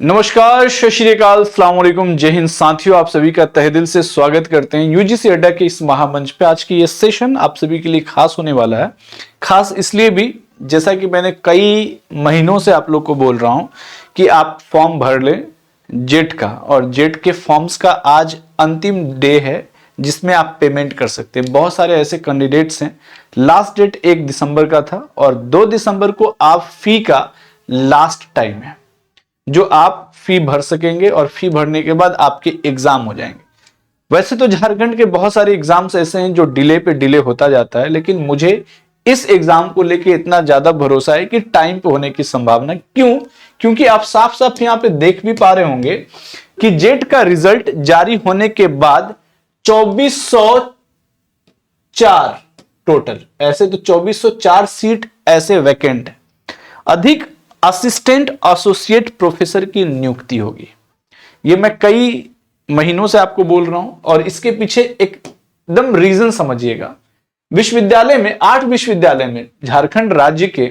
नमस्कार, सत श्री अकाल, अस्सलाम वालेकुम, जय हिंद साथियों। आप सभी का तहे दिल से स्वागत करते हैं यूजीसी अड्डा के इस महामंच पे। आज की ये सेशन आप सभी के लिए खास होने वाला है। खास इसलिए भी, जैसा कि मैंने कई महीनों से आप लोग को बोल रहा हूं कि आप फॉर्म भर लें जेट का, और जेट के फॉर्म्स का आज अंतिम डे है जिसमें आप पेमेंट कर सकते हैं। बहुत सारे ऐसे कैंडिडेट्स हैं, लास्ट डेट 1 दिसंबर का था और 2 दिसंबर को आप फी का लास्ट टाइम है जो आप फी भर सकेंगे, और फी भरने के बाद आपके एग्जाम हो जाएंगे। वैसे तो झारखंड के बहुत सारे एग्जाम्स ऐसे हैं जो डिले पे डिले होता जाता है, लेकिन मुझे इस एग्जाम को लेके इतना ज्यादा भरोसा है कि टाइम पे होने की संभावना। क्यों? क्योंकि आप साफ साफ यहां पे देख भी पा रहे होंगे कि जेट का रिजल्ट जारी होने के बाद 2404 टोटल, ऐसे तो 2404 सीट ऐसे वैकेंट है। अधिक असिस्टेंट एसोसिएट प्रोफेसर की नियुक्ति होगी। ये मैं कई महीनों से आपको बोल रहा हूं, और इसके पीछे एकदम रीजन समझिएगा। विश्वविद्यालय में 8 विश्वविद्यालय में, झारखंड राज्य के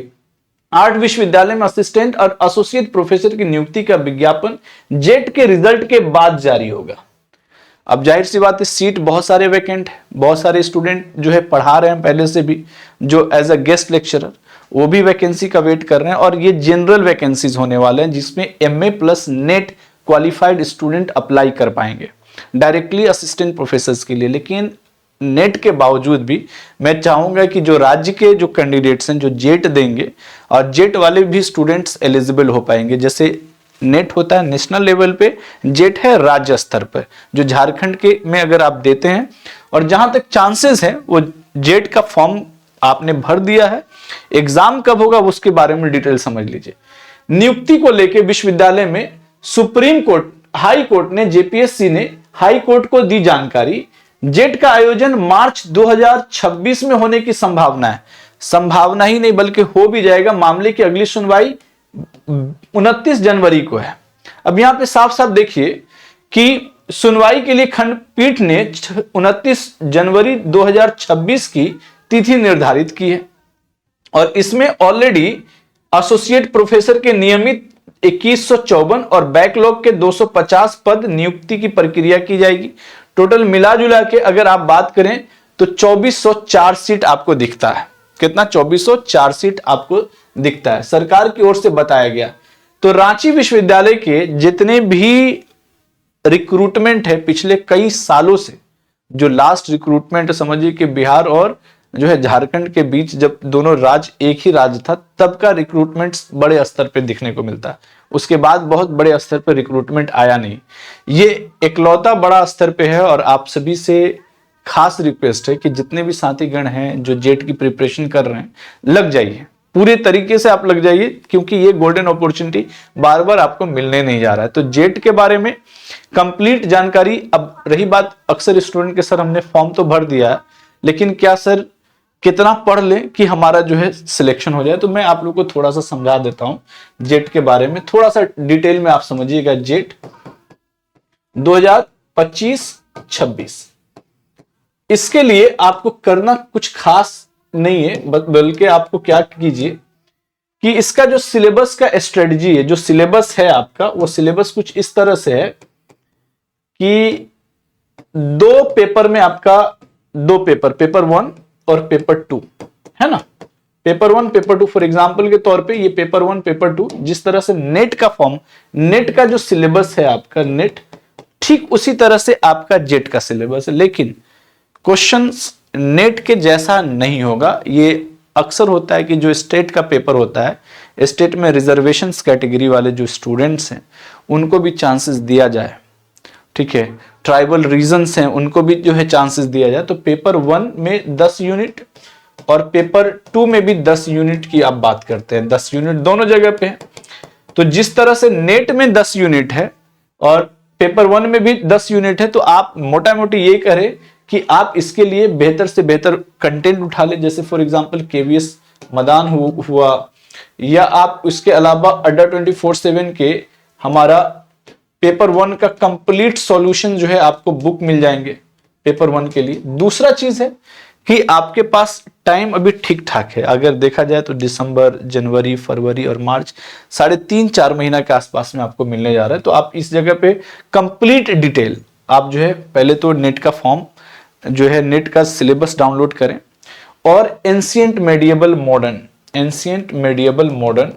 8 विश्वविद्यालय में असिस्टेंट और एसोसिएट प्रोफेसर की नियुक्ति का विज्ञापन जेट के रिजल्ट के बाद जारी होगा। अब जाहिर सी बात है, सीट बहुत सारे वैकेंट है, बहुत सारे स्टूडेंट जो है पढ़ा रहे हैं पहले से भी, जो एज अ गेस्ट लेक्चरर, वो भी वैकेंसी का वेट कर रहे हैं। और ये जनरल वैकेंसीज होने वाले हैं जिसमें MA plus net qualified student apply कर पाएंगे डायरेक्टली असिस्टेंट प्रोफेसर्स के लिए। लेकिन नेट के बावजूद भी मैं चाहूंगा कि जो राज्य के जो कैंडिडेट्स हैं जो जेट देंगे, और जेट वाले भी स्टूडेंट्स एलिजिबल हो पाएंगे। जैसे नेट होता है नेशनल लेवल पे, जेट है राज्य स्तर पर। जो झारखंड के में अगर आप देते हैं, और जहां तक चांसेस है, वो जेट का फॉर्म आपने भर दिया है, एग्जाम कब होगा उसके बारे में डिटेल समझ लीजिए। नियुक्ति को लेकर विश्वविद्यालय में सुप्रीम कोर्ट, हाई कोर्ट ने, जेपीएससी ने हाई कोर्ट को दी जानकारी। जेट का आयोजन मार्च 2026 में होने की संभावना है। संभावना ही नहीं बल्कि हो भी जाएगा। मामले की अगली सुनवाई 29 जनवरी को है। अब यहां पे साफ साफ देखिए कि सुनवाई के लिए खंडपीठ ने 29 जनवरी 2026 की तिथि निर्धारित की है, और इसमें ऑलरेडी एसोसिएट प्रोफेसर के नियमित 2154 और बैकलॉग के 250 पद नियुक्ति की प्रक्रिया की जाएगी। टोटल मिला जुला के अगर आप बात करें तो 2404 सीट आपको दिखता है। कितना? 2404 सीट आपको दिखता है, सरकार की ओर से बताया गया। तो रांची विश्वविद्यालय के जितने भी रिक्रूटमेंट है पिछले कई सालों से, जो लास्ट रिक्रूटमेंट समझिए कि बिहार और जो है झारखंड के बीच, जब दोनों राज्य एक ही राज्य था, तब का रिक्रूटमेंट बड़े स्तर पे दिखने को मिलता है। उसके बाद बहुत बड़े स्तर पे रिक्रूटमेंट आया नहीं। ये इकलौता बड़ा स्तर पे है, और आप सभी से खास रिक्वेस्ट है कि जितने भी साथीगण हैं जो जेट की प्रिपरेशन कर रहे हैं, लग जाइए, पूरे तरीके से आप लग जाइए, क्योंकि ये गोल्डन अपॉर्चुनिटी बार बार आपको मिलने नहीं जा रहा है। तो जेट के बारे में कंप्लीट जानकारी। अब रही बात अक्सर स्टूडेंट के, सर हमने फॉर्म तो भर दिया है, लेकिन क्या सर कितना पढ़ लें कि हमारा जो है सिलेक्शन हो जाए? तो मैं आप लोग को थोड़ा सा समझा देता हूं जेट के बारे में, थोड़ा सा डिटेल में आप समझिएगा। जेट 2025-26, इसके लिए आपको करना कुछ खास नहीं है, बल्कि आपको क्या कीजिए कि इसका जो सिलेबस का स्ट्रेटजी है, जो सिलेबस है आपका, वो सिलेबस कुछ इस तरह से है कि 2 पेपर में आपका 2 पेपर, पेपर 1 और पेपर 2 है ना। पेपर 1 पेपर 2 फॉर एग्जांपल के तौर पे, ये पेपर 1 पेपर 2, जिस तरह से नेट का फॉर्म, नेट का जो सिलेबस है आपका नेट, ठीक उसी तरह से आपका जेट का सिलेबस है। लेकिन क्वेश्चंस नेट के जैसा नहीं होगा। ये अक्सर होता है कि जो स्टेट का पेपर होता है, स्टेट में रिजर्वेशन कैटेगरी वाले जो स्टूडेंट्स हैं उनको भी चांसेस दिया जाए, ठीक है। ट्राइबल रीजन्स हैं उनको भी जो है चांसेस दिया जाए। तो पेपर 1 में 10 यूनिट और पेपर 2 में भी 10 यूनिट की आप बात करते हैं, 10 यूनिट दोनों जगह पे है। तो जिस तरह से नेट में 10 यूनिट है और पेपर 1 में भी 10 यूनिट है, तो आप मोटा मोटी ये करें कि आप इसके लिए बेहतर से बेहतर कंटेंट उठा ले। जैसे फॉर एग्जांपल केवीएस मैदान हुआ, या आप इसके अलावा अड्डा 24/7 के हमारा पेपर 1 का कंप्लीट सॉल्यूशन जो है आपको बुक मिल जाएंगे पेपर 1 के लिए। दूसरा चीज है कि आपके पास टाइम अभी ठीक ठाक है। अगर देखा जाए तो दिसंबर, जनवरी, फरवरी और मार्च 3.5-4 महीना के आसपास में आपको मिलने जा रहा है। तो आप इस जगह पे कंप्लीट डिटेल आप जो है पहले तो नेट का फॉर्म जो है, नेट का सिलेबस डाउनलोड करें और ancient medieval modern, ancient medieval modern,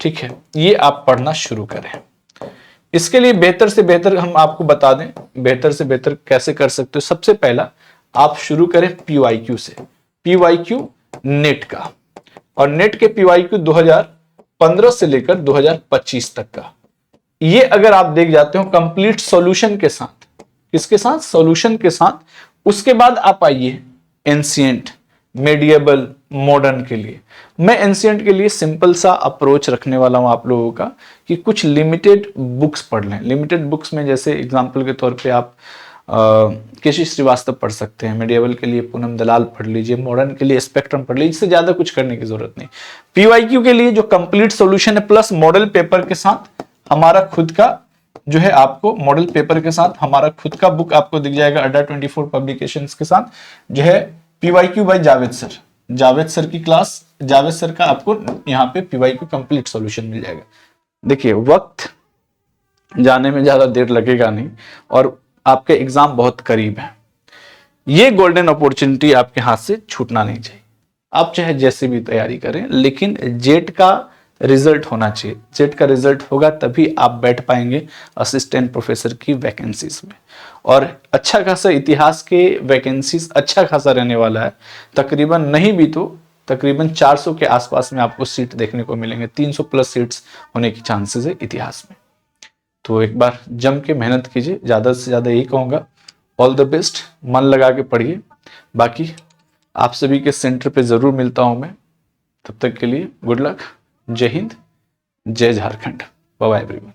ठीक है, ये आप पढ़ना शुरू करें। इसके लिए बेहतर से बेहतर हम आपको बता दें, बेहतर से बेहतर कैसे कर सकते हो। सबसे पहला आप शुरू करें पीवाईक्यू से, पीवाईक्यू नेट का, और नेट के पीवाईक्यू 2015 से लेकर 2025 तक का। ये अगर आप देख जाते हो कंप्लीट सॉल्यूशन के साथ, किसके साथ, सॉल्यूशन के साथ, उसके बाद आप आइए एंशिएंट मेडिएवल मॉडर्न के लिए। मैं एंशिएंट के लिए सिंपल सा अप्रोच रखने वाला हूं आप लोगों का कि कुछ लिमिटेड बुक्स पढ़ लें। लिमिटेड बुक्स में जैसे एग्जांपल के तौर पे आप केशी श्रीवास्तव पढ़ सकते हैं, मेडिएवल के लिए पूनम दलाल पढ़ लीजिए, मॉडर्न के लिए स्पेक्ट्रम पढ़ लीजिए, इससे ज्यादा कुछ करने की जरूरत नहीं। पीवाईक्यू के लिए जो कंप्लीट सॉल्यूशन है प्लस मॉडल पेपर के साथ हमारा खुद का जो है, आपको मॉडल पेपर के साथ हमारा खुद का बुक आपको दिख जाएगा अड्डा 24 पब्लिकेशंस के साथ, जो है PYQ by Javed sir, Javed sir की क्लास, जावेद सर का आपको यहाँ पे पीवाईक्यू कंप्लीट सॉल्यूशन मिल जाएगा। देखिए वक्त जाने में ज्यादा देर लगेगा नहीं और आपके एग्जाम बहुत करीब है। ये गोल्डन अपॉर्चुनिटी आपके हाथ से छूटना नहीं चाहिए। आप चाहे जैसे भी तैयारी करें, लेकिन जेट का रिजल्ट होना चाहिए। जेट का रिजल्ट होगा तभी आप बैठ पाएंगे असिस्टेंट प्रोफेसर की वैकेंसीज में। और अच्छा खासा इतिहास के वैकेंसीज अच्छा खासा रहने वाला है, तकरीबन नहीं भी तो तकरीबन 400 के आसपास में आपको सीट देखने को मिलेंगे। 300 प्लस सीट्स होने की चांसेस है इतिहास में। तो एक बार जम के मेहनत कीजिए, ज्यादा से ज्यादा यही कहूंगा। ऑल द बेस्ट, मन लगा के पढ़िए। बाकी आप सभी के सेंटर पे जरूर मिलता हूं मैं। तब तक के लिए गुड लक, जय हिंद, जय झारखंड, बाय बाय एवरीवन।